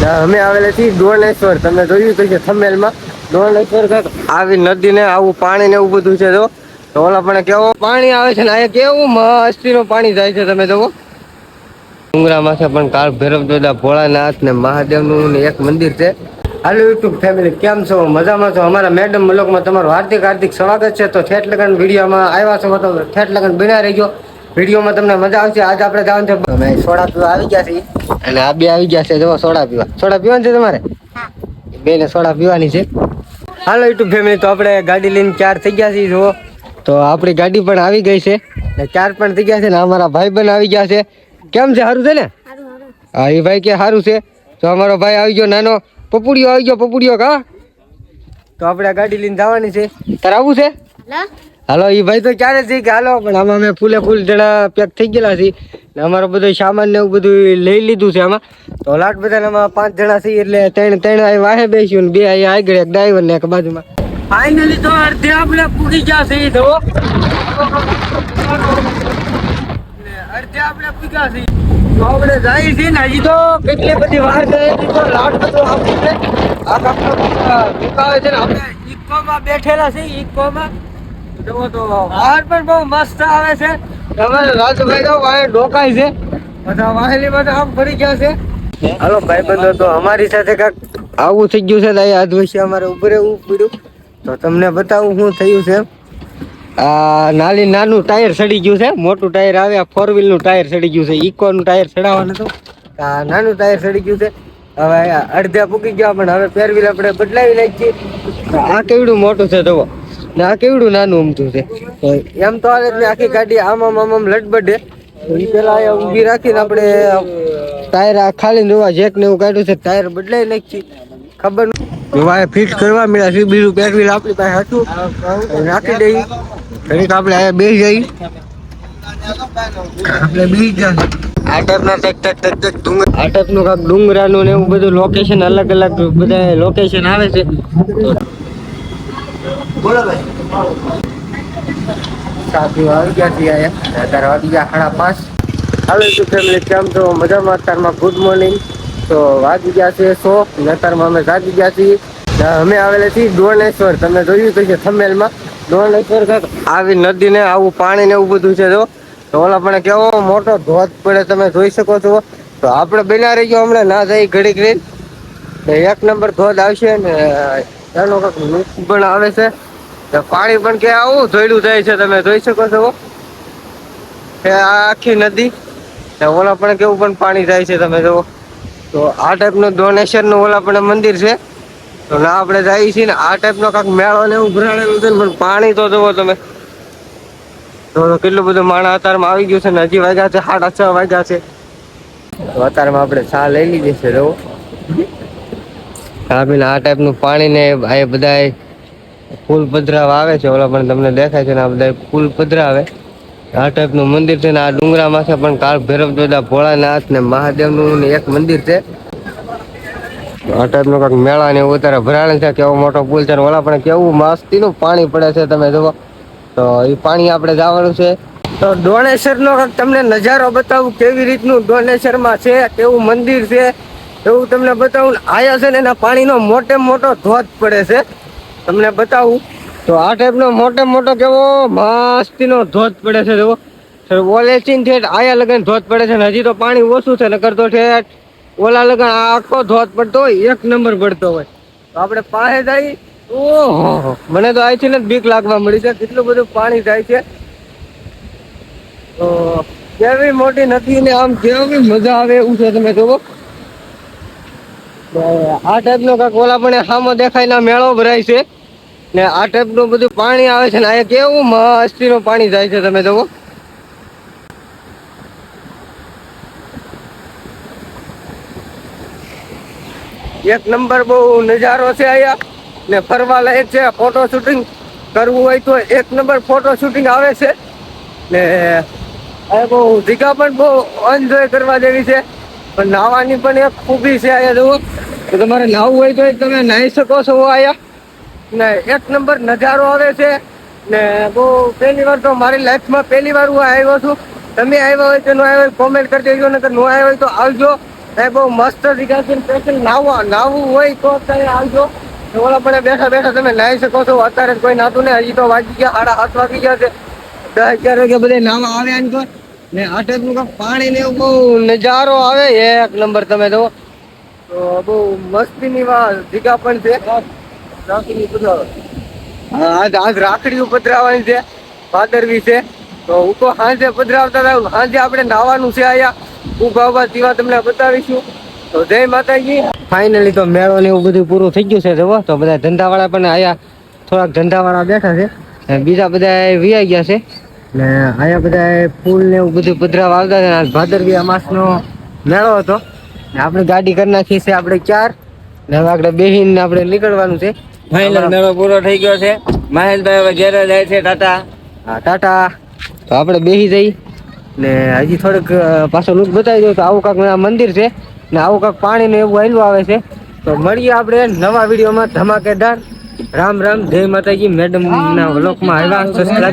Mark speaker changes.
Speaker 1: અમે આવેલા છીએ ડોણેશ્વર. તમે જોયું તો છે થંબનેલમાં ડોણેશ્વર આવી નદી ને આવું પાણી ને એવું બધું છે. તો ઓલા પણ કેવું પાણી આવે છે ને અહીંયા કેવું મસ્તી નું પાણી જાય છે. તમે જોવો ડુંગરા માથે પણ કાળ ભૈરવ દાદા ભોળાનાથ ને મહાદેવ નું એક મંદિર છે. હાલો યુટ્યુબ ફેમિલી, કેમ છો? મજામાં છો? અમારા મેડમ બ્લોગમાં તમારું હાર્દિક હાર્દિક સ્વાગત છે. તો ઠેઠ લગન વિડીયોમાં આવ્યા છો તો ઠેઠ લગન બન્યા રહીજો. વિડીયોમાં તમને મજા આવશે. આજ આપણે જવાનું છે અમે સોડા પીવા આવી ગયા છીએ અને આ બે આવી ગયા છે. જો સોડા પીવા. સોડા પીવાની છે તમારે? બેને સોડા પીવાની છે. હાલો યુટ્યુબ ફેમિલી, તો આપણે ગાડી લઈને 4 થઈ ગયા છીએ. જુઓ તો આપણી ગાડી પણ આવી ગઈ છે ને 4 પણ થઈ ગયા છે ને અમારા ભાઈ પણ આવી ગયા છે. કેમ છે? સારું છે ને? હા, એ ભાઈ કે સારું છે. તો અમારો ભાઈ આવી ગયો, નાનો પપુડિયો આવી ગયો. પપુડિયો કા તો આપણે ગાડી લઈને જવાની છે. તારે આવવું છે? હાલો, એ ભાઈ તો ક્યારે છે કે હાલો, પણ આમાં અમે ફૂલે ફૂલ જણા પેક થઈ ગયેલા છીએ ને અમારો બધો સામાન ને એવું બધું લઈ લીધું છે આમાં. તો લાટ બધામાં 5 જણા છીએ એટલે ત્રણ અહીં વાહે બેસ્યું ને 2 અહીંયા આગળ, એક ડ્રાઈવર ને એક બાજુમાં. ફાઇનલી તો અડધે આપણે પૂરી ગયા છીએ. તો અડધે આપણે પૂગ્યા છીએ. તો આપણે જાય છે ને હજી તો કેટલી બધી વાર જાય. તો લાટ બધો આપણે આવે છે ને આપણે ઇકોમાં બેઠેલા છે. ઇકોમાં જુઓ તો બહાર પણ બહુ મસ્ત આવે છે. તમારે રાજભાઈ તો વાહે ડોકાય છે. બધા વાહેલી બધા આમ ફરી ગયા છે. હાલો ભાઈ બંધો, તો અમારી સાથે કાંક આવું થઈ ગયું છે. આજ વર્ષે અમારે ઉપર રહેવું પડ્યું. તો તમને બતાવું શું થયું છે. આ નાનું ટાયર સડી ગયું છે. મોટું ટાયર આવે, આ 4 વ્હીલ નું ટાયર સડી ગયું છે. ઇકો નું ટાયર સડાવવાનું હતું, આ નાનું ટાયર સડી ગયું છે. હવે અડધા પૂકી ગયા પણ હવે 4 વ્હીલ આપણે બદલાવી નાખીએ. આ કેવડું મોટું છે જુઓ ને આ કેવડું નાનું ઉમતું છે. એમ તો આખી ગાડી આમ લટબડે. પેલા અહીંયા ઊભી રાખીને આપણે ટાયર ખાલી જોવા જેક ને એવું કાઢ્યું છે. ટાયર બદલાવી નાખી. ખબર જોવા ફિટ કરવા મળ્યા છે. બીજું 4 વ્હીલ આપણી પાસે હતું, નાખી દઈ. ઘડીક આપણે અહીંયા બેસી જઈ. આપણે બેસી ગયા આ ટાઈપના આ ટાઈપનું કાંક ડુંગરાનું ને એવું બધું લોકેશન અલગ અલગ બધા લોકેશન આવે છે. બોલો ભાઈ, સાથી આવી ગયા છીએ અહીંયા. અત્યારે વાગી ગયા 5:30. હાલો યુટ્યુબ ફેમિલી, કેમ છો? મજામાં? અત્યારમાં ગુડ મોર્નિંગ. તો વાગી ગયા છે 100 ને અત્યારમાં અમે જાગી ગયા છીએ. અમે આવેલા છીએ ડોણેશ્વર. તમે જોયું તો છે થંબનેલમાં ડોણેશ્વર આવી નદી ને આવું પાણી ને એવું બધું છે. તો ઓલા પણ કેવો મોટો ધોધ પડે તમે જોઈ શકો છો. તો આપણે બના રહી ગયો હમણાં ના જાય ઘડીક રહી. એક નંબર ધોધ આવશે ને એનો કંઈક પણ આવે છે. પાણી પણ કે આવું ધોયડું જાય છે. તમે જોઈ શકો છો કે આ આખી નદી ઓલા પણ કેવું પણ પાણી જાય છે. તમે જુઓ તો આ ટાઈપનું ડોનેશન નું ઓલા પણ મંદિર છે. તો ના આપણે જઈએ છીએ ને આ ટાઈપનો કાંક મેળો ને એવું ભરાણેલું છે ને પણ પાણી તો જુઓ તમે. તો કેટલું બધું માણસ અત્યારમાં આવી ગયું છે ને હજી વાગ્યા છે 6:30 વાગ્યા છે. તો અત્યારમાં આપણે ચા લઈ લીધી છે. જુઓ આ ટાઈપનું પાણી ને આ બધા ફૂલ પધરાવા આવે છે. ઓલા પણ તમને દેખાય છે ને આ બધા ફૂલ પધરાવે. આ ટાઈપનું મંદિર છે ને આ ડુંગરા માથે પણ કાળ ભૈરવ દાદા ભોળાનાથ ને મહાદેવ નું એક મંદિર છે. આ ટાઈપનું કાંઈક મેળા ને એવું અત્યારે ભરાણે છે. કેવો મોટો પુલ છે. ઓલા પણ કેવું મસ્તીનું પાણી પડે છે. તમે જુઓ તો એ પાણી આપણે જવાનું છે. તો ડોણેશ્વર નો તમને નજારો બતાવું કેવી રીતનું ડોણેશ્વરમાં છે, કેવું મંદિર છે એવું તમને બતાવું. આયા છે ને એના પાણીનો મોટે મોટો ધોધ પડે છે. તમને બતાવું તો આ ટાઈપનો મોટે મોટો કેવો મસ્તીનો ધોધ પડે છે. જુઓ ઓલેચીન ઠેઠ આયા લગન ધોધ પડે છે ને હજી તો પાણી ઓછું છે. નકર તો ઠેઠ ઓલા લગન આખો ધોધ પડતો હોય, એક નંબર પડતો હોય. તો આપણે પાસે જઈ. ઓહો, મને તો અહીંથી ને બીક લાગવા મળી છે. કેટલું બધું પાણી જાય છે. તો કેવી મોટી નદી ને આમ કેવી મજા આવે એવું છે. તમે જુઓ આ ટાઈપનો કાંઈક ઓલા પણ સામો દેખાય ના મેળો ભરાય છે ને આ ટાઈપનું બધું પાણી આવે છે ને અહીંયા કેવું મસ્તીનું પાણી જાય છે. તમે જુઓ એક નંબર બહુ નજારો છે અહીંયા ને ફરવા લાયક છે. ફોટો શૂટિંગ કરવું હોય તો એક નંબર ફોટો શૂટિંગ આવે છે ને બહુ જગ્યા પણ બહુ એન્જોય કરવા જેવી છે. પણ નાહવાની પણ એક ખૂબી છે અહીંયા. જુઓ તો તમારે નાહવું હોય તો તમે નાહી શકો છો અહીંયા ને એક નંબર નજારો આવે છે ને બહુ પહેલી વાર તો મારી લાઈફમાં પહેલી વાર હું આવ્યો છું. તમે આવ્યા હોય તો ન આવ્યા હોય કોમેન્ટ કરી દેજો, નકર ન આવ્યા હોય તો આવજો. એ બહુ મસ્ત જગ્યા છે સ્પેશિયલ નાવું હોય તો અત્યારે આવજો ઓલા પણ બેઠા બેઠા તમે નાહી શકો છો અત્યારે કોઈ નાતું ને હજી તો વાગી ગયા 7:30 વાગી ગયા છે 10-11 વાગે બધા નાવા આવે આને તો ને આટલું કાંક પાણી ને એવું બહુ નજારો આવે એક નંબર તમે જો તો બહુ મસ્તીની જગ્યા પણ છે આજ રાખડી પધરાવવાની છે ભાદરવી છે તો હું તો સાંજે પધરાવતા હતા સાંજે આપણે નાવાનું છે અહીંયા ઉભા તેવા તમને બતાવીશું તો જય માતાજી ફાઇનલી તો મેળો ને એવું બધું પૂરું થઈ ગયું છે જુઓ તો બધા ધંધાવાળા પણ અહીંયા થોડાક ધંધાવાળા બેઠા છે અને બીજા બધા વિયાઈ ગયા છે ને અહીંયા બધા ફૂલ ને એવું બધું પધરાવા આવતા છે ભાદરવી અમાસનો મેળો હતો આપણે ગાડી કરી નાખી છે આપણે 4 ને હવે આપણે બેહીને આપણે નીકળવાનું છે
Speaker 2: ફાઇનલ મેળો પૂરો થઈ ગયો છે મહેશભાઈ હવે ઘેરે જાય છે ટાટા.
Speaker 1: હા ટાટા તો આપણે બેસી જઈ ને હજી થોડુંક પાછો લુક બતાવી દઉં તો આવું કાંક મંદિર છે ને આવું કાંક પાણીનું એવું આયલું આવે છે તો મળીએ આપણે નવા વિડીયોમાં ધમાકેદાર રામ રામ જય માતાજી મેડમના વ્લોગમાં આવ્યા સબસ્ક્રાઇબ